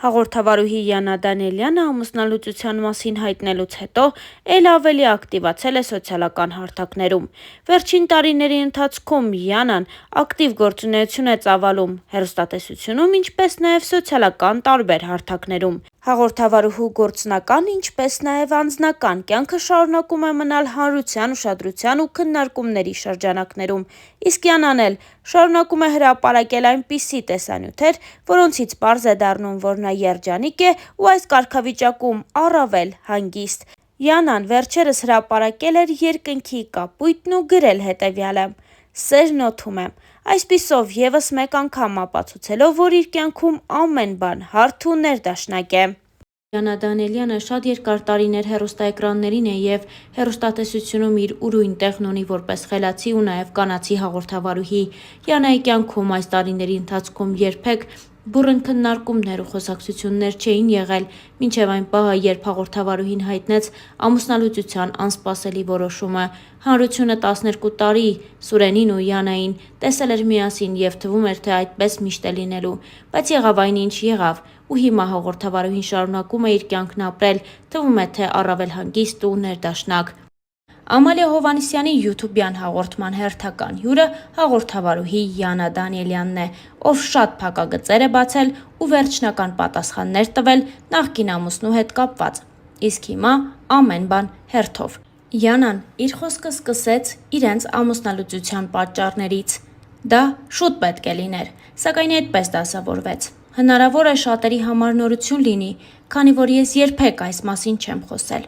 Հաղորդավարուհի Յանա Դանիելյանը ամուսնալուծության մասին հայտնելուց հետո էլ ավելի ակտիվացել է սոցիալական հարթակներում։ Վերջին տարիների ընթացքում Յանան ակտիվ գործունեություն է ծավալում հեռուստատեսությունում, ինչպես նաև սոցիալական տարբեր հարթակներում։ Հաղորդավարուհու գործնական, ինչպես նաև անձնական կյանքը շարունակում է մնալ հանրության ուշադրության ու քննարկումների շրջանակներում, իսկ Յանան էլ շարունակում է հրապարակել այնպիսի տեսանյութեր, որոնցից պարզ է դառնում, որ նա երջանիկ է ու այս կարգավիճակում առավել հանգիստ։ Յանան վերջերս հրապարակել էր երկնքի կապույտն ու գրել հետևյալը. «Սերն օդում է»։ Այսպիսով ևս մեկ անգամ ապացուցելով, որ իր կյանքում ամեն բան հարթ ու ներդաշնակ է։ Յանա Դանիելյանը շատ երկար տարիներ հեռուստաէկրաններին է և հեռուստատեսությունում իր ուրույն տեղն ունի որպես խելացի ու նաև կանացի հաղորդավարուհի։ Յանայի կյանքում այս տարիների ընթացքում երբեք բուռն քննարկումներ ու խոսակցություններ չէին եղել, մինչև այն պահը, երբ հաղորդավարուհին հայտնեց ամուսնալուծության անսպասելի որոշումը։ Հանրությունը 12 տարի Սուրենին ու Յանային տեսել էր միասին և թվում էր, թե այդպես միշտ է լինելու, բայց եղավ այն, ինչ եղավ, ու հիմա հաղորդավարուհին շարունակում է իր կյանքն ապրել, թվում է, թե առավել հանգիստ ու ներդաշնակ։ Ամալիա Հովհաննիսյանի յութուբյան հաղորդման հերթական հյուրը հաղորդավարուհի Յանա Դանիելյանն է, ով շատ փակագծեր է բացել ու վերջնական պատասխաններ տվել նախկին ամուսնու հետ կապված, իսկ հիմա ամեն բան հերթով։ Յանան իր խոսքը սկսեց իրենց ամուսնալուծության պատճառներից։ Դա շուտ պետք է լիներ, սակայն այդպես դասավորվեց։ Հնարավոր է շատերի համար նորություն լինի, քանի որ ես երբեք այս մասին չեմ խոսել,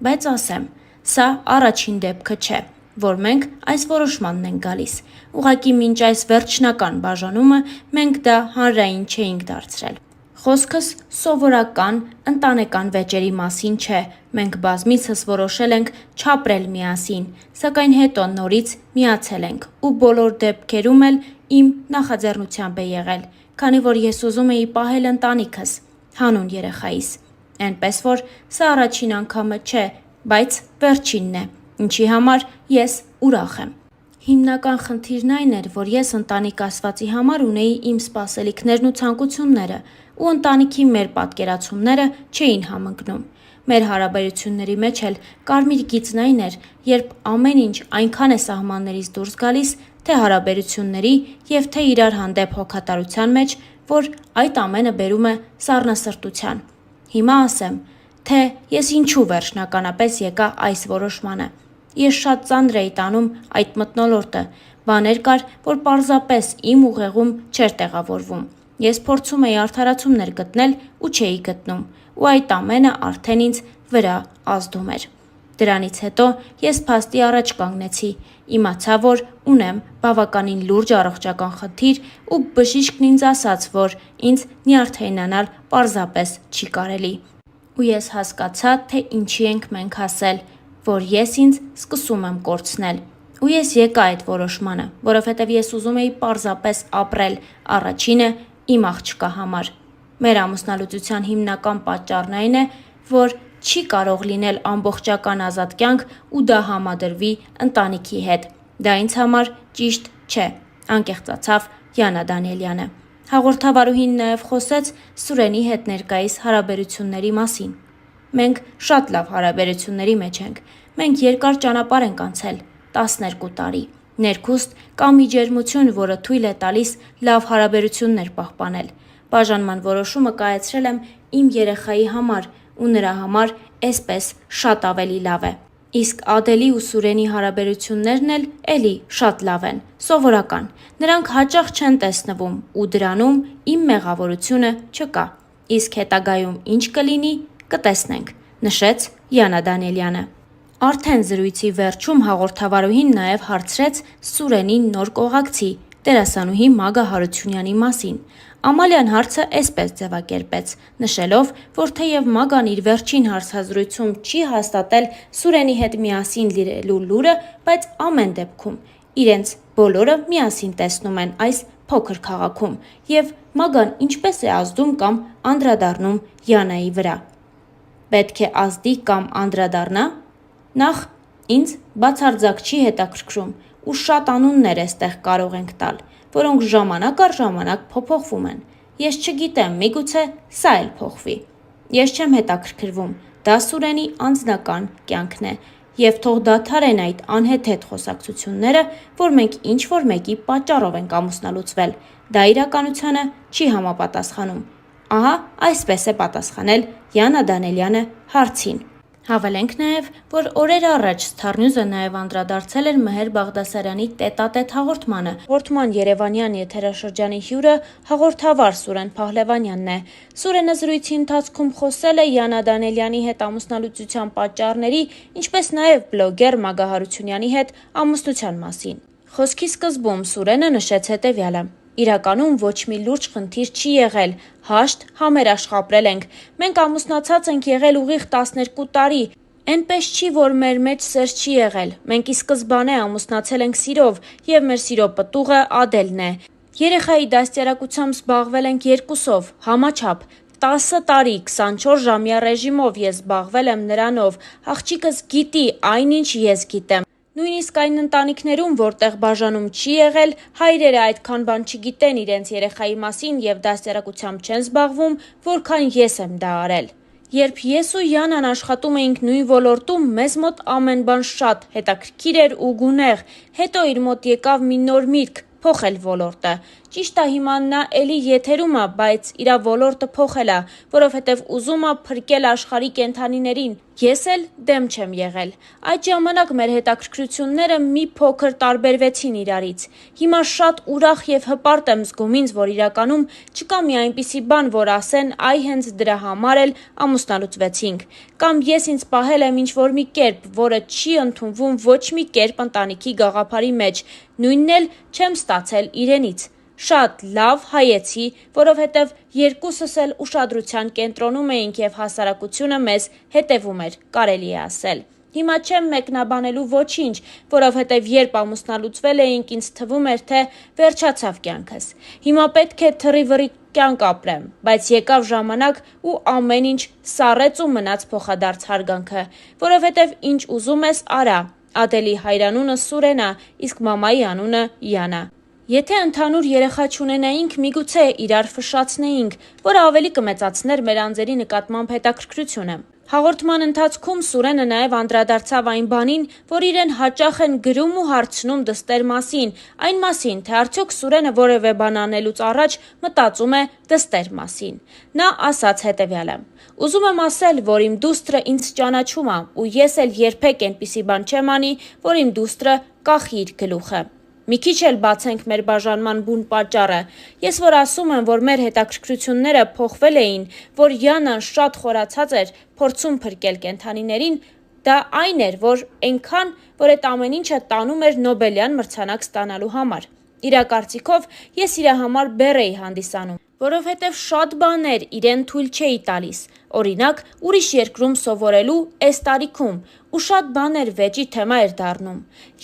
բայց ասեմ, սա առաջին դեպքը չէ, որ մենք այս որոշմանն ենք գալիս։ Ուղղակի մինչ այս վերջնական բաժանումը մենք դա հանրային չէինք դարձրել։ Խոսքս սովորական ընտանեկան վեճերի մասին չէ, մենք բազմիցս որոշել ենք չապրել միասին, սակայն հետո նորից միացել ենք, ու բոլոր դեպքերում էլ իմ նախաձեռնությամբ է եղել, քանի որ ես ուզում էի պահել ընտանիքս, հանուն երեխայիս։ Էնպես որ սա առաջին անգամը չէ, բայց վերջինն է, ինչի համար ես ուրախ եմ։ Հիմնական խնդիրն այն էր, որ ես ընտանիք ասվածի համար ունեի իմ սպասելիքներն ու ցանկությունները, ու ընտանիքի մեր պատկերացումները չէին համընկնում։ Մեր հարաբերությունների մեջ էլ կարմիր գիծն այն էր, երբ ամեն ինչ այնքան է սահմաններից դուրս գալիս, թե հարաբերությունների և թե իրար հանդեպ հոգատարության մեջ, որ այդ ամենը բերում է սառնասրտության։ Հիմա ասեմ, թե ես ինչու վերջնականապես եկա այս որոշմանը։ Ես շատ ծանր էի տանում այդ մթնոլորտը, բաներ կար, որ պարզապես իմ ուղեղում չէր տեղավորվում։ Ես փորձում էի արդարացումներ գտնել ու չէի գտնում, ու այդ ամենը արդեն ինձ վրա ազդում էր։ Դրանից հետո ես փաստի առաջ կանգնեցի, իմացա, որ ունեմ բավականին լուրջ առողջական խնդիր ու բժիշկն ինձ ասաց, որ ինձ նյարդայնանալ պարզապես չի կարելի։ Ու ես հասկացա, թե ինչի ենք մենք հասել, որ ես ինձ սկսում եմ կորցնել։ Ու ես եկա այդ որոշմանը, որովհետև ես ուզում էի պարզապես ապրել, առաջինը իմ աղջկա համար։ Մեր ամուսնալուծության հիմնական պատճառն այն է, որ չի կարող լինել ամբողջական ազատ կյանք ու դա համադրվի ընտանիքի հետ։ Դա ինձ համար ճիշտ չէ, անկեղծացավ Յանա Դանիելյանը։ Հաղորդավարուհին նաև խոսեց Սուրենի հետ ներկայիս հարաբերությունների մասին։ Մենք շատ լավ հարաբերությունների մեջ ենք։ Մենք երկար ճանապարհ ենք անցել, 12 տարի։ Ներքուստ կա մի ջերմություն, որը թույլ է տալիս լավ հարաբերություններ պահպանել։ Բաժանման որոշումը կայացրել եմ իմ երեխայի համար, ու նրա համար էսպես շատ ավելի լավ է։ Իսկ Ադելի ու Սուրենի հարաբերություններն էլ էլի շատ լավ են, սովորական։ Նրանք հաճախ չեն տեսնվում, ու դրանում իմ մեղավորությունը չկա։ Իսկ հետագայում ինչ կլինի, կտեսնենք, նշեց Յանա Դանիելյանը։ Արդեն զրույցի վերջում հաղորդավարուհին նաև հարցրեց Սուրենին նոր կողակցի, դերասանուհի Մագա Հարությունյանի մասին։ Ամալիան հարցը էսպես ձևակերպեց, նշելով, որ թեև Մագան իր վերջին հարցազրույցում չի հաստատել Սուրենի հետ միասին լինելու լուրը, բայց ամեն դեպքում իրենց բոլորը միասին տեսնում են այս փոքր քաղաքում, և Մագան ինչպես է ազդում կամ անդրադառնում Յանայի վրա։ Պետք է ազդի կամ անդրադառնա։ Նախ ինձ բացարձակ չի հետաքրքրում, ու շատ անուններ էստեղ կարող ենք տալ, որոնք ժամանակ առ ժամանակ փոփոխվում են։ Ես չգիտեմ, միգուցե սա էլ փոխվի։ Ես չեմ հետաքրքրվում, դա Սուրենի անձնական կյանքն է, եւ թող դադարեն այդ անհեթեթ խոսակցությունները, որ մենք ինչ-որ մեկի պատճառով ենք ամուսնալուծվել, դա իրականությանը չի համապատասխանում։ Ահա այսպես է պատասխանել Յանա Դանելյանը հարցին։ Հավելենք նաև, որ օրեր առաջ Star News-ը նաև անդրադարձել էր Մեհեր Բաղդասարյանի տետատետ հաղորդմանը։ Հաղորդման երևանյան եթերաշրջանի հյուրը հաղորդավար Սուրեն Փահլևանյանն է։ Սուրենը զրույցի ընթացքում խոսել է Յանա Դանելյանի հետ ամուսնալուծության պատճառների, ինչպես նաև բլոգեր Մագա Հարությունյանի հետ ամուսնության մասին։ Խոսքի սկզբում Սուրենը նշեց հետևյալը. Իրականում ոչ մի լուրջ խնդիր չի եղել, հաշտ համերաշխ ապրել ենք, մենք ամուսնացած ենք եղել ուղիղ 12 տարի, էնպես չի, որ մեր մեջ սեր չի եղել, մենք ի սկզբանե ամուսնացել ենք սիրով և մեր սիրո պտուղը Ադելն է, երեխայի դաստիարակությամբ զբաղվել ենք երկուսով, համաչափ, 10 տարի 24 ժամյա ռեժիմով ես զբաղվել եմ նրանով, աղջիկս գիտի այնինչ ես գիտեմ։ Նույնիսկ այն ընտանիքներում, որտեղ բաժանում չի եղել, հայրերը այդքան բան չգիտեն իրենց երեխայի մասին և դաստիարակությամբ չեն զբաղվում, որքան ես եմ դա արել։ Երբ ես ու Յանան աշխատում էինք նույն ոլորտում, մեզ մոտ ամեն բան շատ հետաքրքիր էր ու գունեղ, հետո իր մոտ եկավ մի նոր միտք՝ փոխել ոլորտը։ Ճիշտ է, հիմա նա էլի եթերում է, բայց իրա ոլորտը փոխել է, որովհետև ուզում է փրկել աշխարհի կենդանիներին։ Ես էլ դեմ չեմ եղել։ Այդ ժամանակ մեր հետաքրքրությունները մի փոքր տարբերվեցին իրարից։ Հիմա շատ ուրախ եւ հպարտ եմ զգում ինձ, որ իրականում չկա մի այնպիսի բան, որ ասեն, այ հենց դրա համար էլ ամուսնալուծվեցինք։ Կամ ես ինձ պահել եմ ինչ-որ մի կերպ, որը չի ընդունվում ոչ մի կերպ ընտանիքի գաղափարի մեջ, նույնն էլ չեմ ստացել իրենից։ Շատ լավ հայեցի, որովհետև երկուսս էլ ուշադրության կենտրոնում էինք եւ հասարակությունը մեզ հետևում էր, կարելի է ասել։ Հիմա չեմ մեկնաբանելու ոչինչ, որովհետև երբ ամուսնալուծվել էինք, ինձ թվում էր, թե վերջացավ կյանքս։ Հիմա պետք է թռի-վռի կյանք ապրեմ, բայց եկավ ժամանակ ու ամեն ինչ սառեց ու մնաց փոխադարձ հարգանքը, որովհետև ինչ ուզում ես արա։ Ադելի հայրանունը Սուրեն է, իսկ մամայի անունը Յանա։ Եթե ընդհանուր երեխա չունենայինք, միգուցե իրար ֆշացնեինք, որը ավելի կմեծացներ մեր անձերի նկատմամբ հետաքրքրությունը։ Հաղորդման ընթացքում Սուրենը նաև անդրադարձավ այն բանին, որ իրեն հաճախ են գրում ու հարցնում դստեր մասին, այն մասին, թե արդյոք Սուրենը որևէ բան անելուց առաջ մտածում է դստեր մասին։ Նա ասաց հետևյալը. Ուզում եմ ասել, որ իմ դուստրը ինձ ճանաչում է, ու ես էլ երբեք այնպիսի բան չեմ անի, որ իմ դուստրը կախի իր գլուխը։ Մի քիչ էլ բացենք մեր բաժանման բուն պատճառը։ Ես որ ասում եմ, որ մեր հետաքրքրությունները փոխվել էին, որ Յանան շատ խորացած էր, փորձում փրկել կենդանիներին, դա այն էր, որ այնքան, որ այդ ամեն ինչը տանում էր Նոբելյան մրցանակ ստանալու համար։ Իրա կարծիքով ես իրա համար բեռ էի հանդիսանում, որովհետև շատ բաներ իրեն թույլ չէի տալիս, օրինակ ուրիշ երկրում սովորելու այս տարիքում, ու շատ բաներ վեճի թեմա էր դառնում։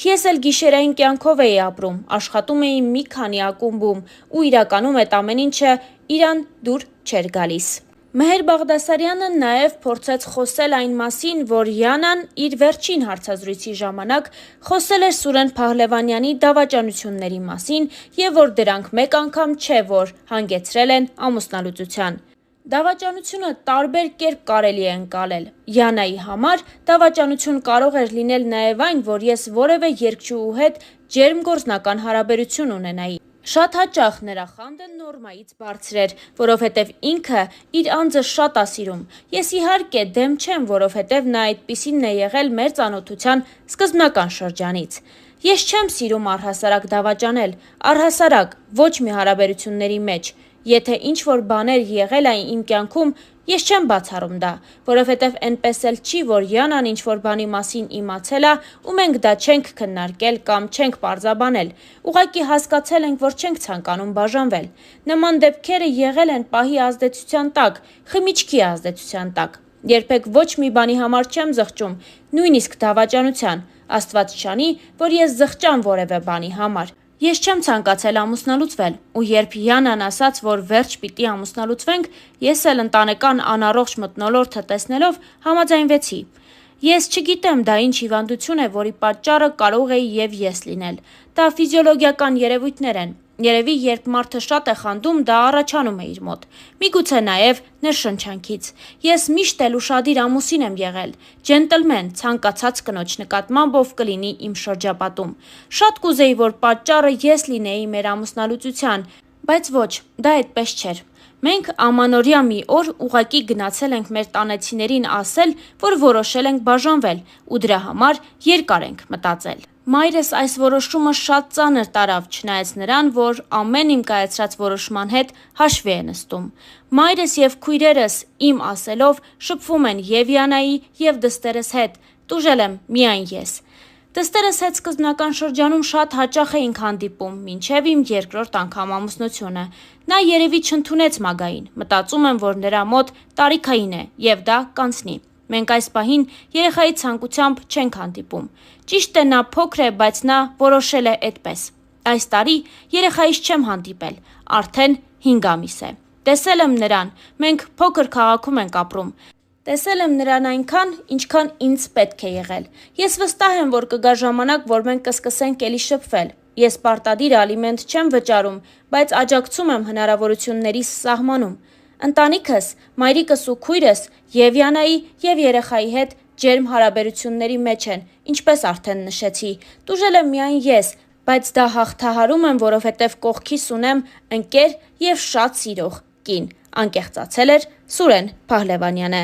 Ես էլ գիշերային կյանքով էի ապրում, աշխատում էի մի քանի ակումբում, ու իրականում այդ ամեն ինչը իրան դուր չէր գալիս։ Մեհեր Բաղդասարյանը նաև փորձեց խոսել այն մասին, որ Յանան իր վերջին հարցազրույցի ժամանակ խոսել էր Սուրեն Փահլևանյանի դավաճանությունների մասին եւ որ դրանք մեկ անգամ չէ, որ հանգեցրել են ամուսնալուծության։ Դավաճանությունը տարբեր կերպ կարելի է ընկալել։ Յանայի համար դավաճանություն կարող էր լինել նաև այն, որ ես որևէ երգչուհու հետ ջերմ գործնական հարաբերություն ունենայի։ Շատ հաճախ նրա խանդը նորմայից բարձր էր, որովհետև ինքը իր անձը շատ է սիրում։ Ես իհարկե դեմ չեմ, որովհետև նա այդպիսինն է եղել մեր ծանոթության սկզբնական շրջանից։ Ես չեմ սիրում առհասարակ դավաճանել, առհասարակ ոչ մի հարաբերությունների մեջ։ Եթե ինչ-որ բաներ եղել այն իմ կյանքում, ես չեմ բացառում դա, որովհետև այնպես էլ չի, որ Յանան ինչ-որ բանի մասին իմացել է ու մենք դա չենք քննարկել կամ չենք պարզաբանել, ուղղակի հասկացել ենք, որ չենք ցանկանում բաժանվել։ Նման դեպքերը եղել են պահի ազդեցության տակ, խմիչքի ազդեցության տակ։ Երբեք ոչ մի բանի համար չեմ զղջում, նույնիսկ դավաճանության, Աստված չանի, որ ես զղջամ որևէ բանի համար։ Ես չեմ ցանկացել ամուսնալուծվել, ու երբ Յանան ասաց, որ վերջ պիտի ամուսնալուծվենք, ես էլ ընտանեկան անառողջ մթնոլորտը տեսնելով համաձայնվեցի։ Ես չգիտեմ դա ինչ հիվանդություն է, որի պատճառը կարող էի եւ ես լինել։ Դա ֆիզիոլոգիական երևույթներ են։ Երևի երբ մարդը շատ է խանդում, դա առաջանում է իր մոտ։ Միգուցե նաև ներշնչանքից։ Ես միշտ էլ ուշադիր ամուսին եմ եղել, ջենտլմեն, ցանկացած կնոջ նկատմամբ ով կլինի իմ շրջապատում։ Շատ կուզեի, որ պատճառը ես լինեի մեր ամուսնալուծության, բայց ոչ, դա այդպես չէր։ Մենք ամանորյա մի օր ուղղակի գնացել ենք մեր տանեցիներին ասել, որ որոշել ենք բաժանվել ու դրա համար երկար ենք մտածել։ Մայրս այս որոշումը շատ ծանր տարավ, չնայած նրան, որ ամեն իմ կայացրած որոշման հետ հաշվի է նստում։ Մայրս և քույրերս իմ ասելով շփվում են և Յանայի, և դստերս հետ, տուժել եմ միայն ես։ Դստերս հետ սկզբնական շրջանում շատ հաճախ էինք հանդիպում, մինչև իմ երկրորդ անգամ ամուսնությունը։ Նա երևի չընդունեց Մագային, մտածում եմ, որ նրա մոտ տարիքային է, և դա կանցնի։ Մենք այս պահին երեխայի ցանկությամբ չենք հանդիպում։ Ճիշտ է, նա փոքր է, բայց նա որոշել է այդպես։ Այս տարի երեխայիս չեմ հանդիպել, արդեն 5 ամիս է։ Տեսել եմ նրան, մենք փոքր քաղաքում ենք ապրում։ Տեսել եմ նրան այնքան, ինչքան ինձ պետք է եղել։ Ես վստահ եմ, որ կգա ժամանակ, որ մենք կսկսենք էլի շփվել։ Ես պարտադիր ալիմենտ չեմ վճարում, բայց աջակցում եմ հնարավորություններիս սահմանում։ Ընտանիքս, մայրիկս ու քույրս և Յանայի, և երեխայի հետ ջերմ հարաբերությունների մեջ են, ինչպես արդեն նշեցի։ Տուժել եմ միայն ես, բայց դա հաղթահարում եմ, որովհետև կողքիս ունեմ ընկեր և շատ սիրող կին, անկեղծացել էր Սուրեն Փահլևանյանը։